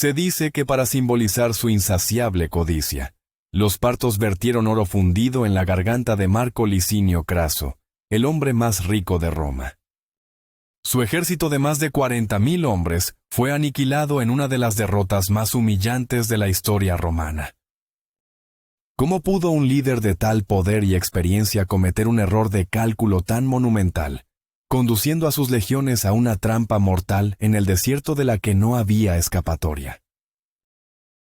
Se dice que para simbolizar su insaciable codicia, los partos vertieron oro fundido en la garganta de Marco Licinio Craso, el hombre más rico de Roma. Su ejército de más de 40.000 hombres fue aniquilado en una de las derrotas más humillantes de la historia romana. ¿Cómo pudo un líder de tal poder y experiencia cometer un error de cálculo tan monumental, conduciendo a sus legiones a una trampa mortal en el desierto de la que no había escapatoria?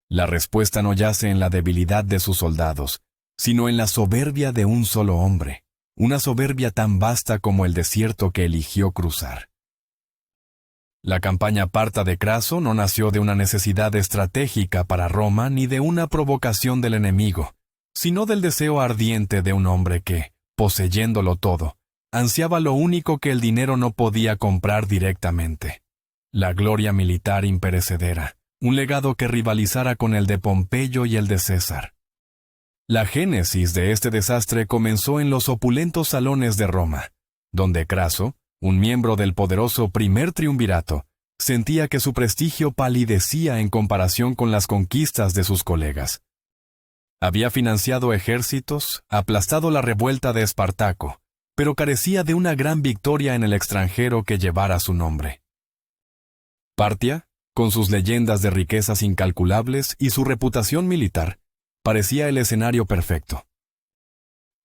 La respuesta no yace en la debilidad de sus soldados, sino en la soberbia de un solo hombre, una soberbia tan vasta como el desierto que eligió cruzar. La campaña parta de Craso no nació de una necesidad estratégica para Roma ni de una provocación del enemigo, sino del deseo ardiente de un hombre que, poseyéndolo todo, ansiaba lo único que el dinero no podía comprar directamente: la gloria militar imperecedera, un legado que rivalizara con el de Pompeyo y el de César. La génesis de este desastre comenzó en los opulentos salones de Roma, donde Craso, un miembro del poderoso primer triunvirato, sentía que su prestigio palidecía en comparación con las conquistas de sus colegas. Había financiado ejércitos, aplastado la revuelta de Espartaco, pero carecía de una gran victoria en el extranjero que llevara su nombre. Partia, con sus leyendas de riquezas incalculables y su reputación militar, parecía el escenario perfecto.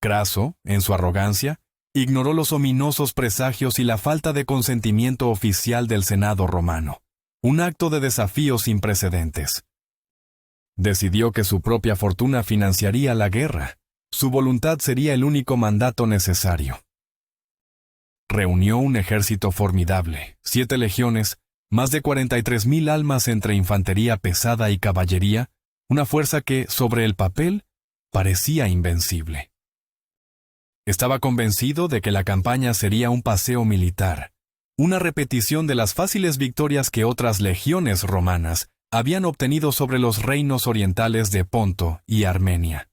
Craso, en su arrogancia, ignoró los ominosos presagios y la falta de consentimiento oficial del Senado romano, un acto de desafío sin precedentes. Decidió que su propia fortuna financiaría la guerra. Su voluntad sería el único mandato necesario. Reunió un ejército formidable, 7 legiones, más de 43.000 almas entre infantería pesada y caballería, una fuerza que, sobre el papel, parecía invencible. Estaba convencido de que la campaña sería un paseo militar, una repetición de las fáciles victorias que otras legiones romanas habían obtenido sobre los reinos orientales de Ponto y Armenia.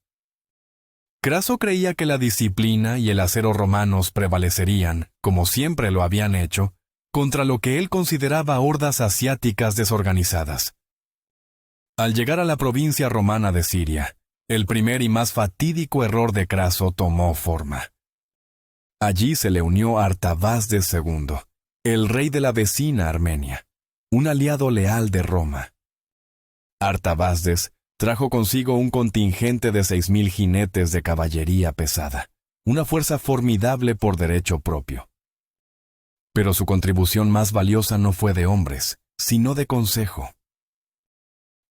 Craso creía que la disciplina y el acero romanos prevalecerían, como siempre lo habían hecho, contra lo que él consideraba hordas asiáticas desorganizadas. Al llegar a la provincia romana de Siria, el primer y más fatídico error de Craso tomó forma. Allí se le unió Artabazdes II, el rey de la vecina Armenia, un aliado leal de Roma. Artabazdes trajo consigo un contingente de 6.000 jinetes de caballería pesada, una fuerza formidable por derecho propio. Pero su contribución más valiosa no fue de hombres, sino de consejo.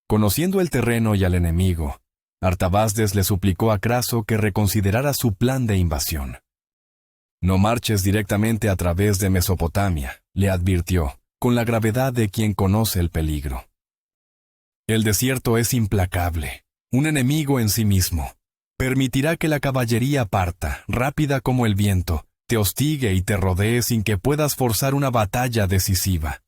Conociendo el terreno y al enemigo, Artabazdes le suplicó a Craso que reconsiderara su plan de invasión. «No marches directamente a través de Mesopotamia», le advirtió, con la gravedad de quien conoce el peligro. «El desierto es implacable, un enemigo en sí mismo. Permitirá que la caballería parta, rápida como el viento, te hostigue y te rodee sin que puedas forzar una batalla decisiva».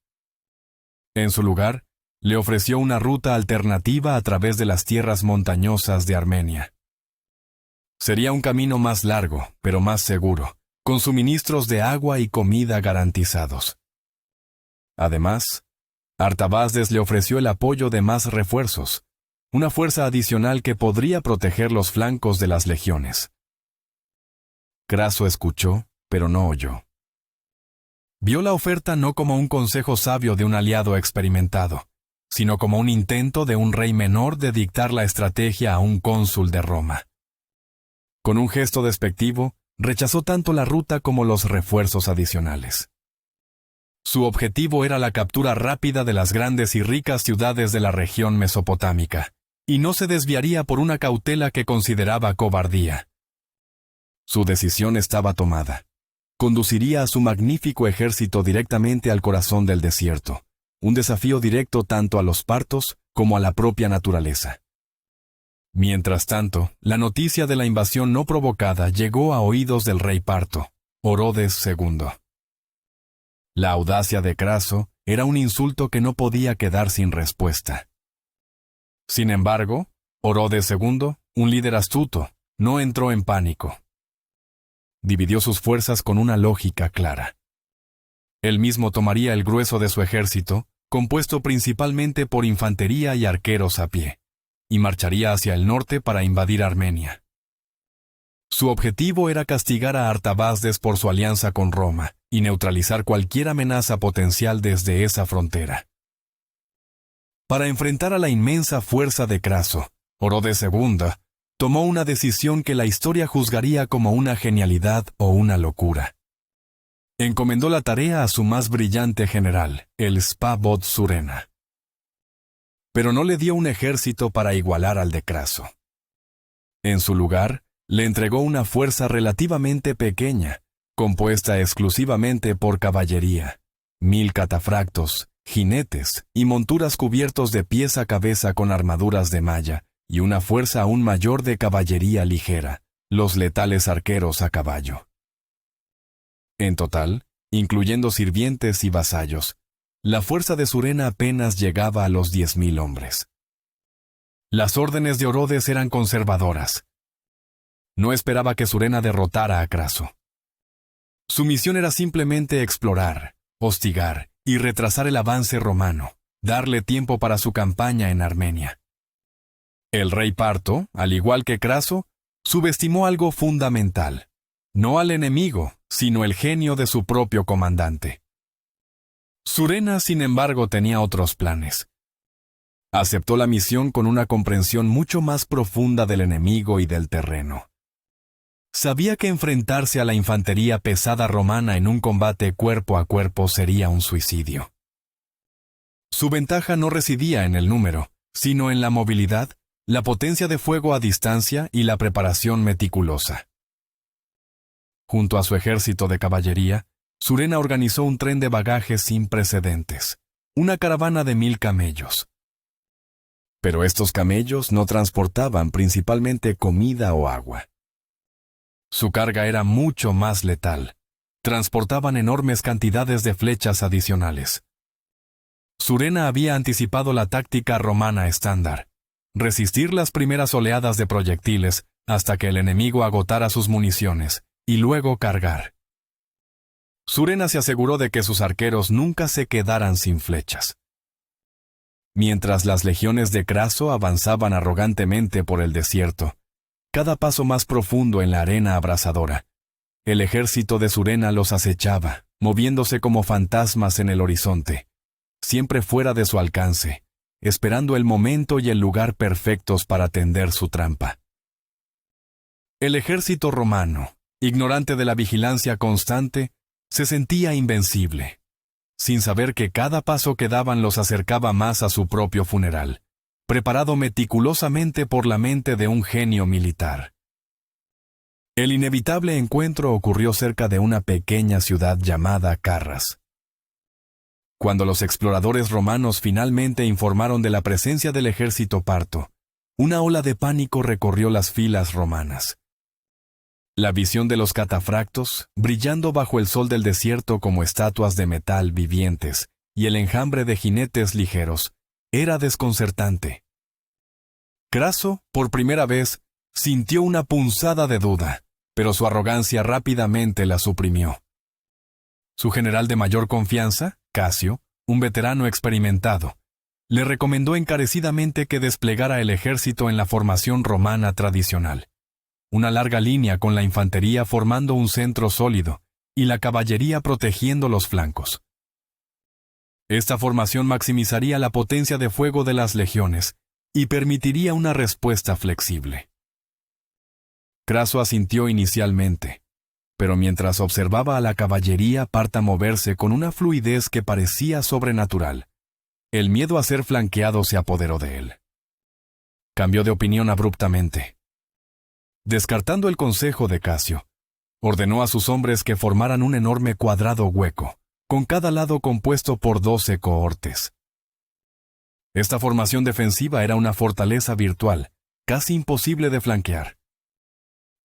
En su lugar, le ofreció una ruta alternativa a través de las tierras montañosas de Armenia. Sería un camino más largo, pero más seguro, con suministros de agua y comida garantizados. Además, Artabazdes le ofreció el apoyo de más refuerzos, una fuerza adicional que podría proteger los flancos de las legiones. Craso escuchó, pero no oyó. Vio la oferta no como un consejo sabio de un aliado experimentado, sino como un intento de un rey menor de dictar la estrategia a un cónsul de Roma. Con un gesto despectivo, rechazó tanto la ruta como los refuerzos adicionales. Su objetivo era la captura rápida de las grandes y ricas ciudades de la región mesopotámica, y no se desviaría por una cautela que consideraba cobardía. Su decisión estaba tomada. Conduciría a su magnífico ejército directamente al corazón del desierto, un desafío directo tanto a los partos como a la propia naturaleza. Mientras tanto, la noticia de la invasión no provocada llegó a oídos del rey parto, Orodes II. La audacia de Craso era un insulto que no podía quedar sin respuesta. Sin embargo, Orodes II, un líder astuto, no entró en pánico. Dividió sus fuerzas con una lógica clara. Él mismo tomaría el grueso de su ejército, compuesto principalmente por infantería y arqueros a pie, y marcharía hacia el norte para invadir Armenia. Su objetivo era castigar a Artabazdes por su alianza con Roma y neutralizar cualquier amenaza potencial desde esa frontera. Para enfrentar a la inmensa fuerza de Craso, Orodes II tomó una decisión que la historia juzgaría como una genialidad o una locura. Encomendó la tarea a su más brillante general, el Spabot Surena. Pero no le dio un ejército para igualar al de Craso. En su lugar, le entregó una fuerza relativamente pequeña, compuesta exclusivamente por caballería, 1000 catafractos, jinetes y monturas cubiertos de pies a cabeza con armaduras de malla, y una fuerza aún mayor de caballería ligera, los letales arqueros a caballo. En total, incluyendo sirvientes y vasallos, la fuerza de Surena apenas llegaba a los 10.000 hombres. Las órdenes de Orodes eran conservadoras. No esperaba que Surena derrotara a Craso. Su misión era simplemente explorar, hostigar y retrasar el avance romano, darle tiempo para su campaña en Armenia. El rey parto, al igual que Craso, subestimó algo fundamental: no al enemigo, sino el genio de su propio comandante. Surena, sin embargo, tenía otros planes. Aceptó la misión con una comprensión mucho más profunda del enemigo y del terreno. Sabía que enfrentarse a la infantería pesada romana en un combate cuerpo a cuerpo sería un suicidio. Su ventaja no residía en el número, sino en la movilidad, la potencia de fuego a distancia y la preparación meticulosa. Junto a su ejército de caballería, Surena organizó un tren de bagaje sin precedentes, una caravana de 1000 camellos. Pero estos camellos no transportaban principalmente comida o agua. Su carga era mucho más letal. Transportaban enormes cantidades de flechas adicionales. Surena había anticipado la táctica romana estándar: resistir las primeras oleadas de proyectiles hasta que el enemigo agotara sus municiones, y luego cargar. Surena se aseguró de que sus arqueros nunca se quedaran sin flechas. Mientras las legiones de Craso avanzaban arrogantemente por el desierto, cada paso más profundo en la arena abrasadora, el ejército de Surena los acechaba, moviéndose como fantasmas en el horizonte, siempre fuera de su alcance, esperando el momento y el lugar perfectos para tender su trampa. El ejército romano, ignorante de la vigilancia constante, se sentía invencible, sin saber que cada paso que daban los acercaba más a su propio funeral, preparado meticulosamente por la mente de un genio militar. El inevitable encuentro ocurrió cerca de una pequeña ciudad llamada Carras. Cuando los exploradores romanos finalmente informaron de la presencia del ejército parto, una ola de pánico recorrió las filas romanas. La visión de los catafractos, brillando bajo el sol del desierto como estatuas de metal vivientes, y el enjambre de jinetes ligeros, era desconcertante. Craso, por primera vez, sintió una punzada de duda, pero su arrogancia rápidamente la suprimió. Su general de mayor confianza, Casio, un veterano experimentado, le recomendó encarecidamente que desplegara el ejército en la formación romana tradicional: una larga línea con la infantería formando un centro sólido y la caballería protegiendo los flancos. Esta formación maximizaría la potencia de fuego de las legiones y permitiría una respuesta flexible. Craso asintió inicialmente, pero mientras observaba a la caballería parta moverse con una fluidez que parecía sobrenatural, el miedo a ser flanqueado se apoderó de él. Cambió de opinión abruptamente. Descartando el consejo de Casio, ordenó a sus hombres que formaran un enorme cuadrado hueco, con cada lado compuesto por 12 cohortes. Esta formación defensiva era una fortaleza virtual, casi imposible de flanquear.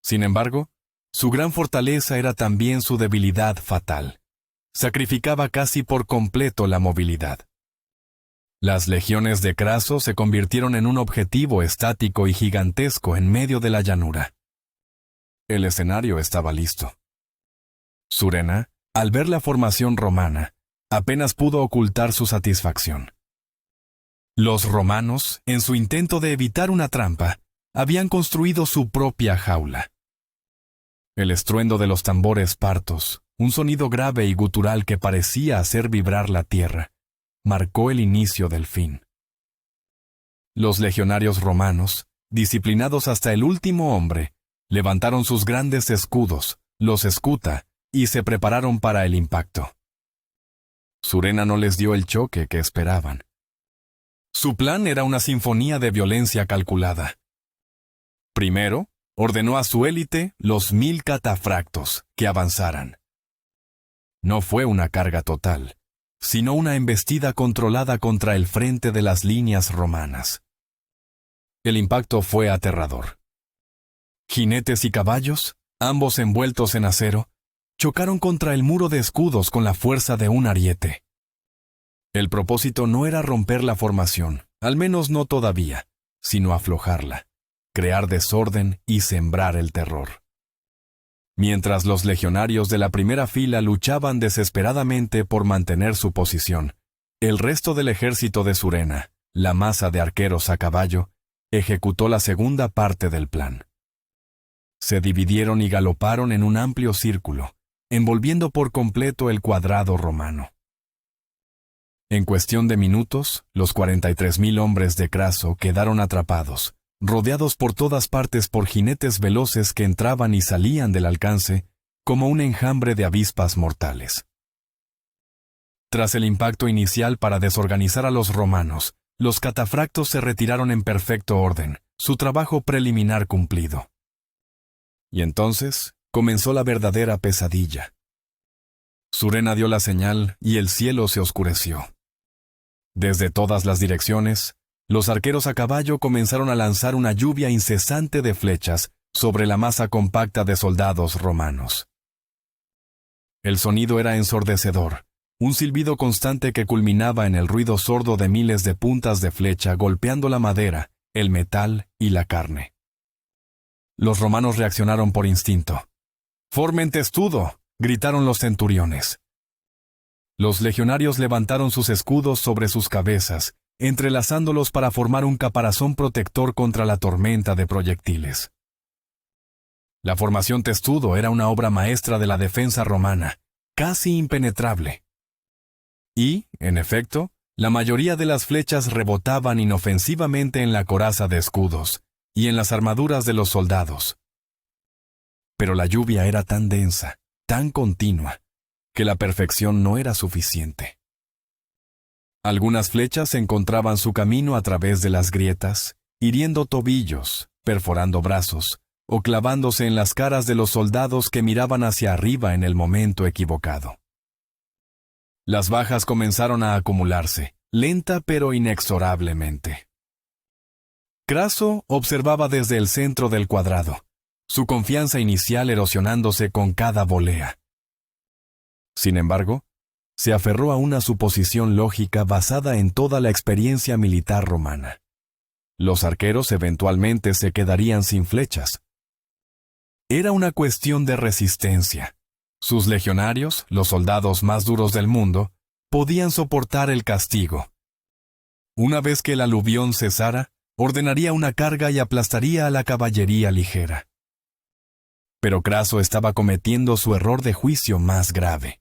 Sin embargo, su gran fortaleza era también su debilidad fatal. Sacrificaba casi por completo la movilidad. Las legiones de Craso se convirtieron en un objetivo estático y gigantesco en medio de la llanura. El escenario estaba listo. Surena, al ver la formación romana, apenas pudo ocultar su satisfacción. Los romanos, en su intento de evitar una trampa, habían construido su propia jaula. El estruendo de los tambores partos, un sonido grave y gutural que parecía hacer vibrar la tierra, marcó el inicio del fin. Los legionarios romanos, disciplinados hasta el último hombre, levantaron sus grandes escudos, los escuta, y se prepararon para el impacto. Surena no les dio el choque que esperaban. Su plan era una sinfonía de violencia calculada. Primero, ordenó a su élite, los 1000 catafractos, que avanzaran. No fue una carga total, sino una embestida controlada contra el frente de las líneas romanas. El impacto fue aterrador. Jinetes y caballos, ambos envueltos en acero, chocaron contra el muro de escudos con la fuerza de un ariete. El propósito no era romper la formación, al menos no todavía, sino aflojarla, crear desorden y sembrar el terror. Mientras los legionarios de la primera fila luchaban desesperadamente por mantener su posición, el resto del ejército de Surena, la masa de arqueros a caballo, ejecutó la segunda parte del plan. Se dividieron y galoparon en un amplio círculo, envolviendo por completo el cuadrado romano. En cuestión de minutos, los 43.000 hombres de Craso quedaron atrapados, rodeados por todas partes por jinetes veloces que entraban y salían del alcance como un enjambre de avispas mortales. Tras el impacto inicial para desorganizar a los romanos, los catafractos se retiraron en perfecto orden, su trabajo preliminar cumplido. Y entonces comenzó la verdadera pesadilla. Surena dio la señal y el cielo se oscureció. Desde todas las direcciones, los arqueros a caballo comenzaron a lanzar una lluvia incesante de flechas sobre la masa compacta de soldados romanos. El sonido era ensordecedor, un silbido constante que culminaba en el ruido sordo de miles de puntas de flecha golpeando la madera, el metal y la carne. Los romanos reaccionaron por instinto. «¡Formen testudo!», gritaron los centuriones. Los legionarios levantaron sus escudos sobre sus cabezas, entrelazándolos para formar un caparazón protector contra la tormenta de proyectiles. La formación testudo era una obra maestra de la defensa romana, casi impenetrable. Y, en efecto, la mayoría de las flechas rebotaban inofensivamente en la coraza de escudos y en las armaduras de los soldados. Pero la lluvia era tan densa, tan continua, que la perfección no era suficiente. Algunas flechas encontraban su camino a través de las grietas, hiriendo tobillos, perforando brazos, o clavándose en las caras de los soldados que miraban hacia arriba en el momento equivocado. Las bajas comenzaron a acumularse, lenta pero inexorablemente. Craso observaba desde el centro del cuadrado, su confianza inicial erosionándose con cada volea. Sin embargo, se aferró a una suposición lógica basada en toda la experiencia militar romana. Los arqueros eventualmente se quedarían sin flechas. Era una cuestión de resistencia. Sus legionarios, los soldados más duros del mundo, podían soportar el castigo. Una vez que el aluvión cesara, ordenaría una carga y aplastaría a la caballería ligera. Pero Craso estaba cometiendo su error de juicio más grave.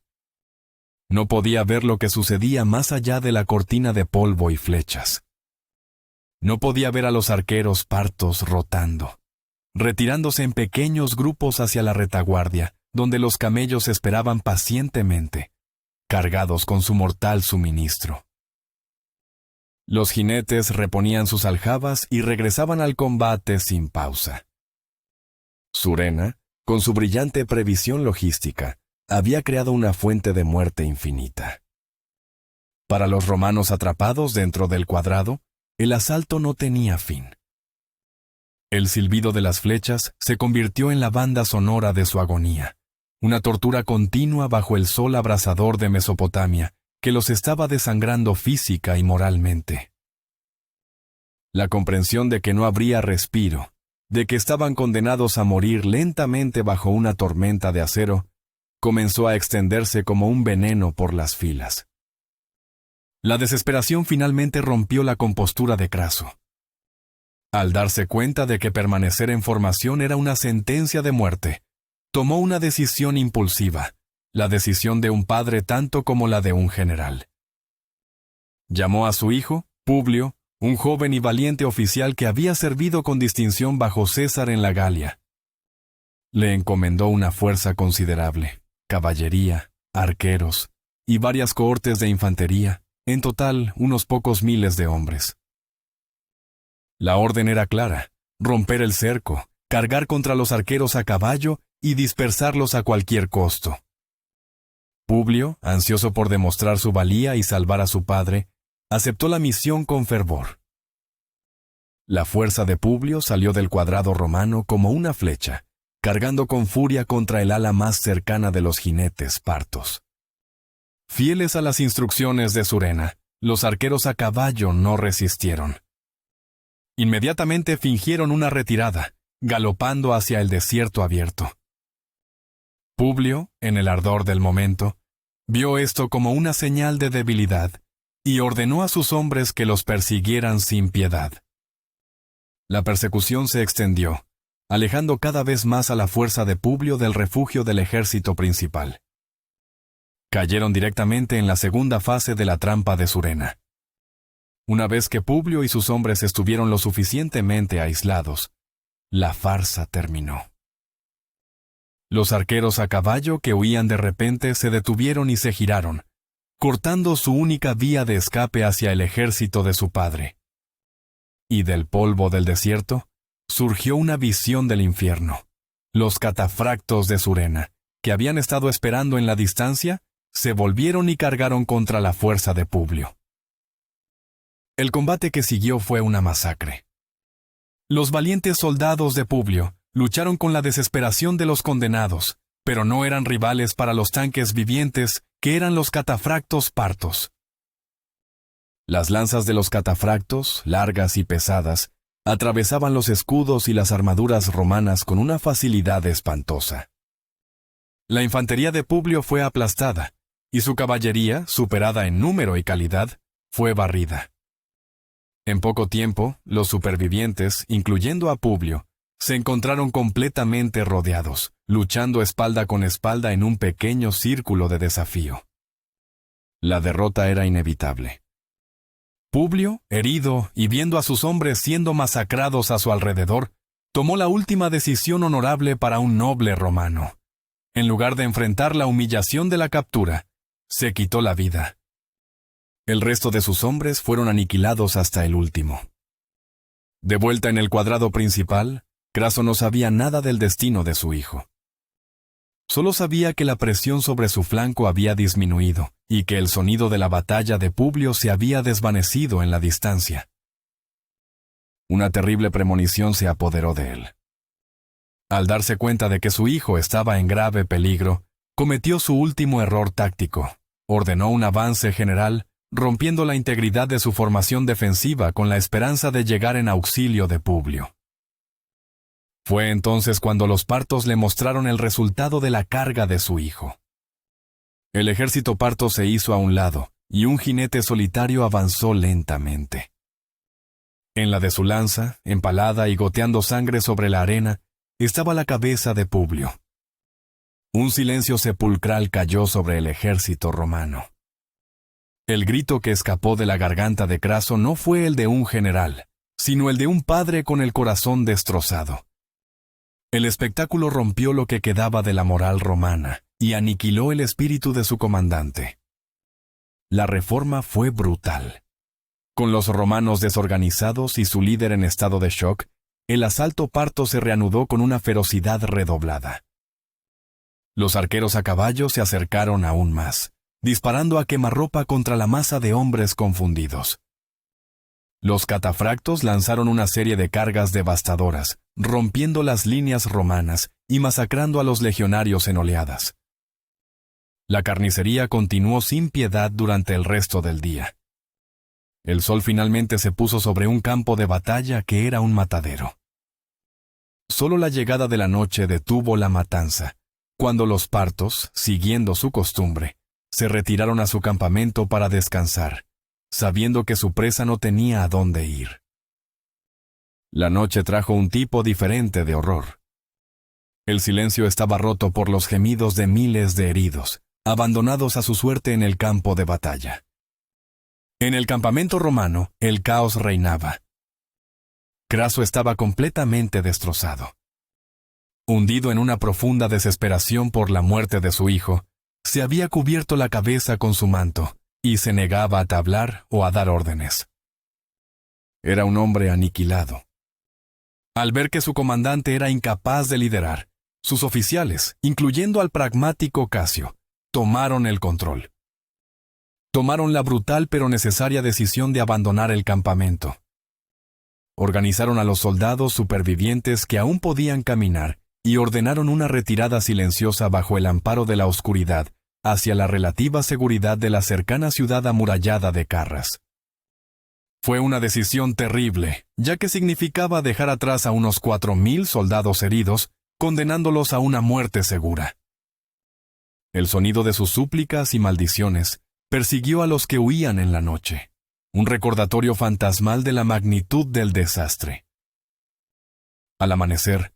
No podía ver lo que sucedía más allá de la cortina de polvo y flechas. No podía ver a los arqueros partos rotando, retirándose en pequeños grupos hacia la retaguardia, donde los camellos esperaban pacientemente, cargados con su mortal suministro. Los jinetes reponían sus aljabas y regresaban al combate sin pausa. Surena, con su brillante previsión logística, había creado una fuente de muerte infinita. Para los romanos atrapados dentro del cuadrado, el asalto no tenía fin. El silbido de las flechas se convirtió en la banda sonora de su agonía, una tortura continua bajo el sol abrasador de Mesopotamia, que los estaba desangrando física y moralmente. La comprensión de que no habría respiro, de que estaban condenados a morir lentamente bajo una tormenta de acero, comenzó a extenderse como un veneno por las filas. La desesperación finalmente rompió la compostura de Craso. Al darse cuenta de que permanecer en formación era una sentencia de muerte, tomó una decisión impulsiva, la decisión de un padre tanto como la de un general. Llamó a su hijo, Publio, un joven y valiente oficial que había servido con distinción bajo César en la Galia. Le encomendó una fuerza considerable, caballería, arqueros y varias cohortes de infantería, en total unos pocos miles de hombres. La orden era clara: romper el cerco, cargar contra los arqueros a caballo y dispersarlos a cualquier costo. Publio, ansioso por demostrar su valía y salvar a su padre, aceptó la misión con fervor. La fuerza de Publio salió del cuadrado romano como una flecha, cargando con furia contra el ala más cercana de los jinetes partos. Fieles a las instrucciones de Surena, los arqueros a caballo no resistieron. Inmediatamente fingieron una retirada, galopando hacia el desierto abierto. Publio, en el ardor del momento, vio esto como una señal de debilidad y ordenó a sus hombres que los persiguieran sin piedad. La persecución se extendió, alejando cada vez más a la fuerza de Publio del refugio del ejército principal. Cayeron directamente en la segunda fase de la trampa de Surena. Una vez que Publio y sus hombres estuvieron lo suficientemente aislados, la farsa terminó. Los arqueros a caballo que huían de repente se detuvieron y se giraron, cortando su única vía de escape hacia el ejército de su padre. Y del polvo del desierto surgió una visión del infierno. Los catafractos de Surena, que habían estado esperando en la distancia, se volvieron y cargaron contra la fuerza de Publio. El combate que siguió fue una masacre. Los valientes soldados de Publio lucharon con la desesperación de los condenados, pero no eran rivales para los tanques vivientes que eran los catafractos partos. Las lanzas de los catafractos, largas y pesadas, atravesaban los escudos y las armaduras romanas con una facilidad espantosa. La infantería de Publio fue aplastada, y su caballería, superada en número y calidad, fue barrida. En poco tiempo, los supervivientes, incluyendo a Publio, se encontraron completamente rodeados, luchando espalda con espalda en un pequeño círculo de desafío. La derrota era inevitable. Publio, herido y viendo a sus hombres siendo masacrados a su alrededor, tomó la última decisión honorable para un noble romano. En lugar de enfrentar la humillación de la captura, se quitó la vida. El resto de sus hombres fueron aniquilados hasta el último. De vuelta en el cuadrado principal, Craso no sabía nada del destino de su hijo. Solo sabía que la presión sobre su flanco había disminuido y que el sonido de la batalla de Publio se había desvanecido en la distancia. Una terrible premonición se apoderó de él. Al darse cuenta de que su hijo estaba en grave peligro, cometió su último error táctico. Ordenó un avance general, rompiendo la integridad de su formación defensiva con la esperanza de llegar en auxilio de Publio. Fue entonces cuando los partos le mostraron el resultado de la carga de su hijo. El ejército parto se hizo a un lado, y un jinete solitario avanzó lentamente. En la de su lanza, empalada y goteando sangre sobre la arena, estaba la cabeza de Publio. Un silencio sepulcral cayó sobre el ejército romano. El grito que escapó de la garganta de Craso no fue el de un general, sino el de un padre con el corazón destrozado. El espectáculo rompió lo que quedaba de la moral romana y aniquiló el espíritu de su comandante. La reforma fue brutal. Con los romanos desorganizados y su líder en estado de shock, el asalto parto se reanudó con una ferocidad redoblada. Los arqueros a caballo se acercaron aún más, disparando a quemarropa contra la masa de hombres confundidos. Los catafractos lanzaron una serie de cargas devastadoras, rompiendo las líneas romanas y masacrando a los legionarios en oleadas. La carnicería continuó sin piedad durante el resto del día. El sol finalmente se puso sobre un campo de batalla que era un matadero. Solo la llegada de la noche detuvo la matanza, cuando los partos, siguiendo su costumbre, se retiraron a su campamento para descansar, sabiendo que su presa no tenía a dónde ir. La noche trajo un tipo diferente de horror. El silencio estaba roto por los gemidos de miles de heridos, abandonados a su suerte en el campo de batalla. En el campamento romano, el caos reinaba. Craso estaba completamente destrozado. Hundido en una profunda desesperación por la muerte de su hijo, se había cubierto la cabeza con su manto y se negaba a hablar o a dar órdenes. Era un hombre aniquilado. Al ver que su comandante era incapaz de liderar, sus oficiales, incluyendo al pragmático Casio, tomaron el control. Tomaron la brutal pero necesaria decisión de abandonar el campamento. Organizaron a los soldados supervivientes que aún podían caminar y ordenaron una retirada silenciosa bajo el amparo de la oscuridad hacia la relativa seguridad de la cercana ciudad amurallada de Carras. Fue una decisión terrible, ya que significaba dejar atrás a unos 4.000 soldados heridos, condenándolos a una muerte segura. El sonido de sus súplicas y maldiciones persiguió a los que huían en la noche, un recordatorio fantasmal de la magnitud del desastre. Al amanecer,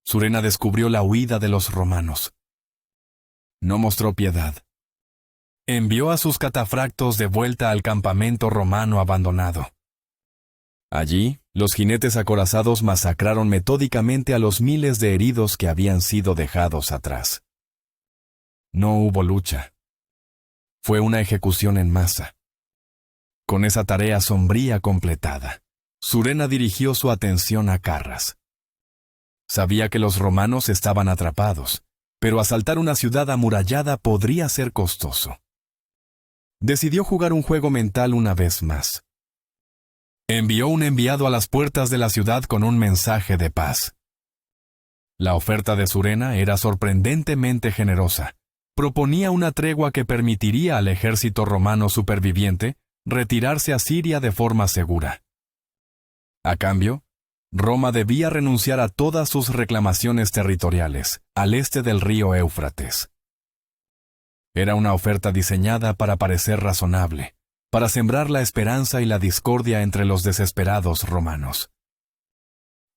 Surena descubrió la huida de los romanos. No mostró piedad. Envió a sus catafractos de vuelta al campamento romano abandonado. Allí, los jinetes acorazados masacraron metódicamente a los miles de heridos que habían sido dejados atrás. No hubo lucha. Fue una ejecución en masa. Con esa tarea sombría completada, Surena dirigió su atención a Carras. Sabía que los romanos estaban atrapados, pero asaltar una ciudad amurallada podría ser costoso. Decidió jugar un juego mental una vez más. Envió un enviado a las puertas de la ciudad con un mensaje de paz. La oferta de Surena era sorprendentemente generosa. Proponía una tregua que permitiría al ejército romano superviviente retirarse a Siria de forma segura. A cambio, Roma debía renunciar a todas sus reclamaciones territoriales al este del río Éufrates. Era una oferta diseñada para parecer razonable, para sembrar la esperanza y la discordia entre los desesperados romanos.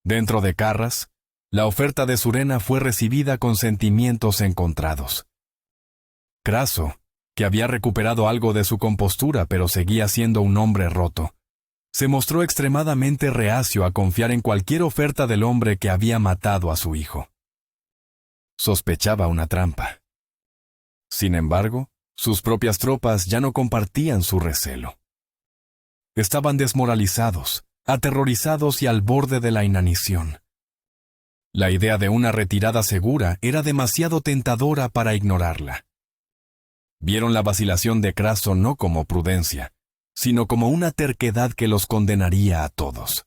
Dentro de Carras, la oferta de Surena fue recibida con sentimientos encontrados. Craso, que había recuperado algo de su compostura pero seguía siendo un hombre roto, se mostró extremadamente reacio a confiar en cualquier oferta del hombre que había matado a su hijo. Sospechaba una trampa. Sin embargo, sus propias tropas ya no compartían su recelo. Estaban desmoralizados, aterrorizados y al borde de la inanición. La idea de una retirada segura era demasiado tentadora para ignorarla. Vieron la vacilación de Craso no como prudencia, sino como una terquedad que los condenaría a todos.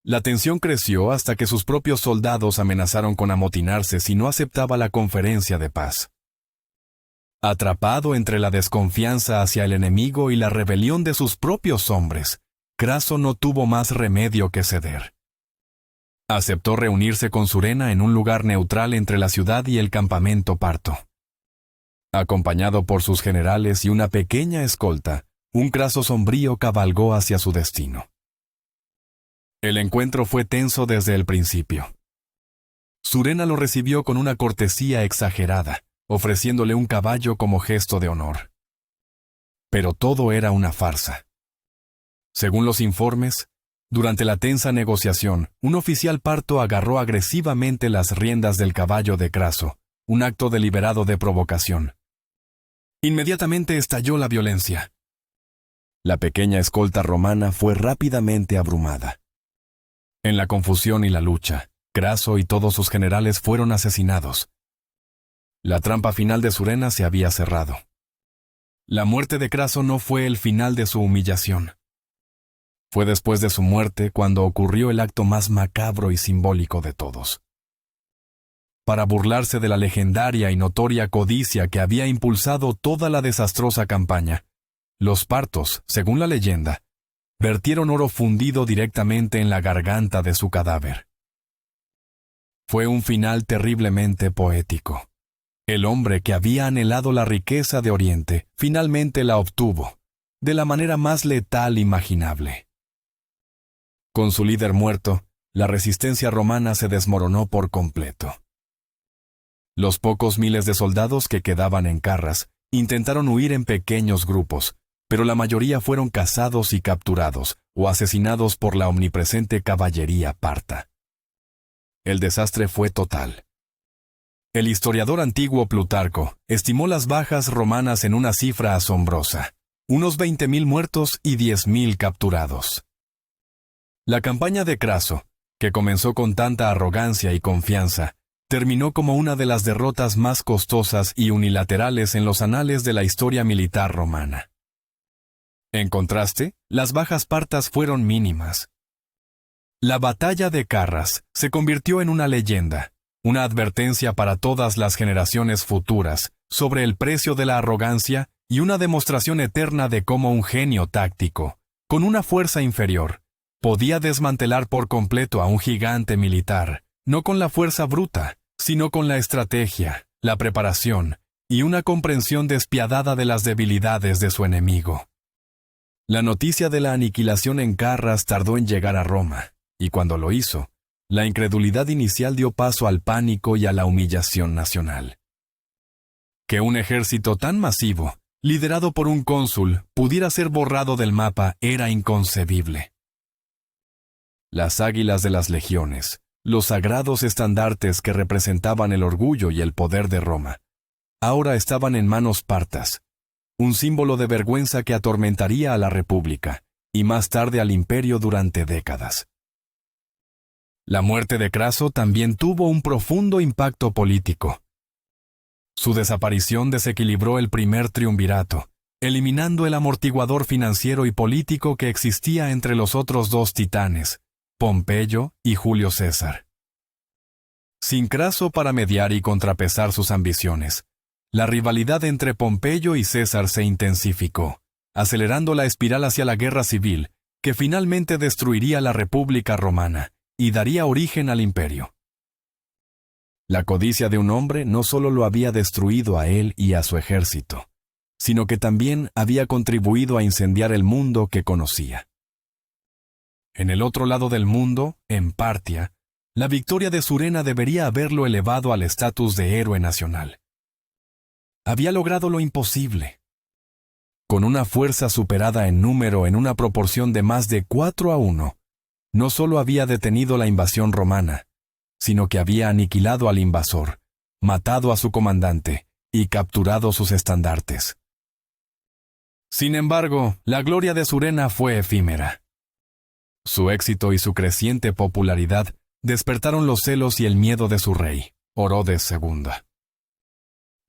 La tensión creció hasta que sus propios soldados amenazaron con amotinarse si no aceptaba la conferencia de paz. Atrapado entre la desconfianza hacia el enemigo y la rebelión de sus propios hombres, Craso no tuvo más remedio que ceder. Aceptó reunirse con Surena en un lugar neutral entre la ciudad y el campamento parto. Acompañado por sus generales y una pequeña escolta, un Craso sombrío cabalgó hacia su destino. El encuentro fue tenso desde el principio. Surena lo recibió con una cortesía exagerada, ofreciéndole un caballo como gesto de honor. Pero todo era una farsa. Según los informes, durante la tensa negociación, un oficial parto agarró agresivamente las riendas del caballo de Craso, un acto deliberado de provocación. Inmediatamente estalló la violencia. La pequeña escolta romana fue rápidamente abrumada. En la confusión y la lucha, Craso y todos sus generales fueron asesinados. La trampa final de Surena se había cerrado. La muerte de Craso no fue el final de su humillación. Fue después de su muerte cuando ocurrió el acto más macabro y simbólico de todos. Para burlarse de la legendaria y notoria codicia que había impulsado toda la desastrosa campaña, los partos, según la leyenda, vertieron oro fundido directamente en la garganta de su cadáver. Fue un final terriblemente poético. El hombre que había anhelado la riqueza de Oriente finalmente la obtuvo, de la manera más letal imaginable. Con su líder muerto, la resistencia romana se desmoronó por completo. Los pocos miles de soldados que quedaban en Carras intentaron huir en pequeños grupos, pero la mayoría fueron cazados y capturados o asesinados por la omnipresente caballería parta. El desastre fue total. El historiador antiguo Plutarco estimó las bajas romanas en una cifra asombrosa, unos 20.000 muertos y 10.000 capturados. La campaña de Craso, que comenzó con tanta arrogancia y confianza, terminó como una de las derrotas más costosas y unilaterales en los anales de la historia militar romana. En contraste, las bajas partas fueron mínimas. La batalla de Carras se convirtió en una leyenda, una advertencia para todas las generaciones futuras sobre el precio de la arrogancia y una demostración eterna de cómo un genio táctico, con una fuerza inferior, podía desmantelar por completo a un gigante militar, no con la fuerza bruta, sino con la estrategia, la preparación y una comprensión despiadada de las debilidades de su enemigo. La noticia de la aniquilación en Carras tardó en llegar a Roma, y cuando lo hizo, la incredulidad inicial dio paso al pánico y a la humillación nacional. Que un ejército tan masivo, liderado por un cónsul, pudiera ser borrado del mapa era inconcebible. Las águilas de las legiones, los sagrados estandartes que representaban el orgullo y el poder de Roma, ahora estaban en manos partas, un símbolo de vergüenza que atormentaría a la República, y más tarde al Imperio durante décadas. La muerte de Craso también tuvo un profundo impacto político. Su desaparición desequilibró el primer triunvirato, eliminando el amortiguador financiero y político que existía entre los otros dos titanes, Pompeyo y Julio César. Sin Craso para mediar y contrapesar sus ambiciones, la rivalidad entre Pompeyo y César se intensificó, acelerando la espiral hacia la guerra civil, que finalmente destruiría la República Romana y daría origen al imperio. La codicia de un hombre no solo lo había destruido a él y a su ejército, sino que también había contribuido a incendiar el mundo que conocía. En el otro lado del mundo, en Partia, la victoria de Surena debería haberlo elevado al estatus de héroe nacional. Había logrado lo imposible. Con una fuerza superada en número en una proporción de más de 4-1, no solo había detenido la invasión romana, sino que había aniquilado al invasor, matado a su comandante y capturado sus estandartes. Sin embargo, la gloria de Surena fue efímera. Su éxito y su creciente popularidad despertaron los celos y el miedo de su rey, Orodes II.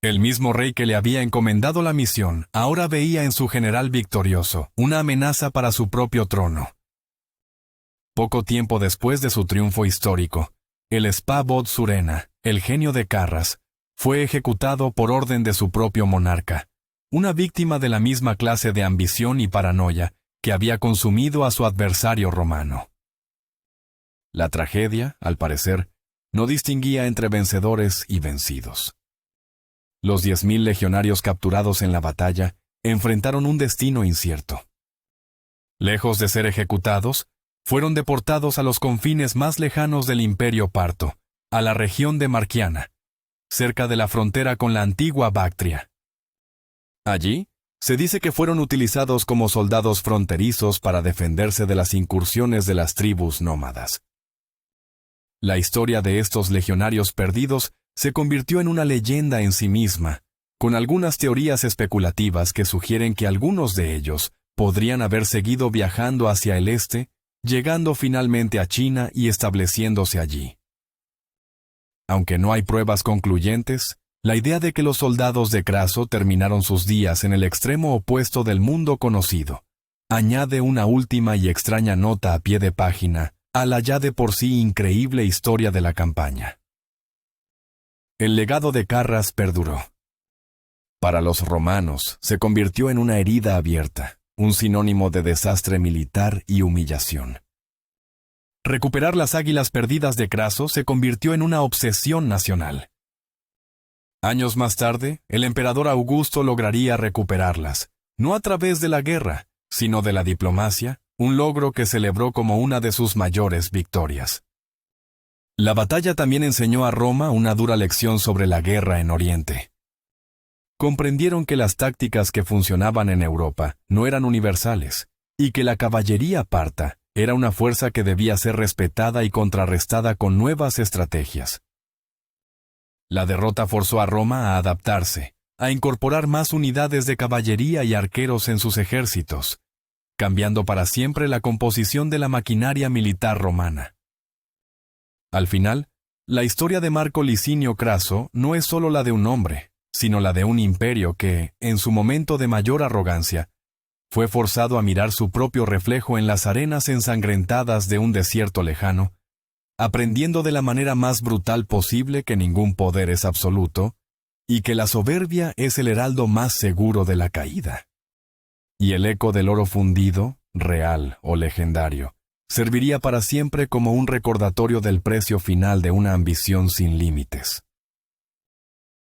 El mismo rey que le había encomendado la misión ahora veía en su general victorioso una amenaza para su propio trono. Poco tiempo después de su triunfo histórico, el Spa-Bod Surena, el genio de Carras, fue ejecutado por orden de su propio monarca, una víctima de la misma clase de ambición y paranoia que había consumido a su adversario romano. La tragedia, al parecer, no distinguía entre vencedores y vencidos. Los 10.000 legionarios capturados en la batalla enfrentaron un destino incierto. Lejos de ser ejecutados, fueron deportados a los confines más lejanos del Imperio Parto, a la región de Marquiana, cerca de la frontera con la antigua Bactria. Allí, se dice que fueron utilizados como soldados fronterizos para defenderse de las incursiones de las tribus nómadas. La historia de estos legionarios perdidos se convirtió en una leyenda en sí misma, con algunas teorías especulativas que sugieren que algunos de ellos podrían haber seguido viajando hacia el este, llegando finalmente a China y estableciéndose allí. Aunque no hay pruebas concluyentes, la idea de que los soldados de Craso terminaron sus días en el extremo opuesto del mundo conocido añade una última y extraña nota a pie de página a la ya de por sí increíble historia de la campaña. El legado de Carras perduró. Para los romanos se convirtió en una herida abierta, un sinónimo de desastre militar y humillación. Recuperar las águilas perdidas de Craso se convirtió en una obsesión nacional. Años más tarde, el emperador Augusto lograría recuperarlas, no a través de la guerra, sino de la diplomacia, un logro que celebró como una de sus mayores victorias. La batalla también enseñó a Roma una dura lección sobre la guerra en Oriente. Comprendieron que las tácticas que funcionaban en Europa no eran universales, y que la caballería parta era una fuerza que debía ser respetada y contrarrestada con nuevas estrategias. La derrota forzó a Roma a adaptarse, a incorporar más unidades de caballería y arqueros en sus ejércitos, cambiando para siempre la composición de la maquinaria militar romana. Al final, la historia de Marco Licinio Craso no es solo la de un hombre, sino la de un imperio que, en su momento de mayor arrogancia, fue forzado a mirar su propio reflejo en las arenas ensangrentadas de un desierto lejano, aprendiendo de la manera más brutal posible que ningún poder es absoluto, y que la soberbia es el heraldo más seguro de la caída. Y el eco del oro fundido, real o legendario, serviría para siempre como un recordatorio del precio final de una ambición sin límites.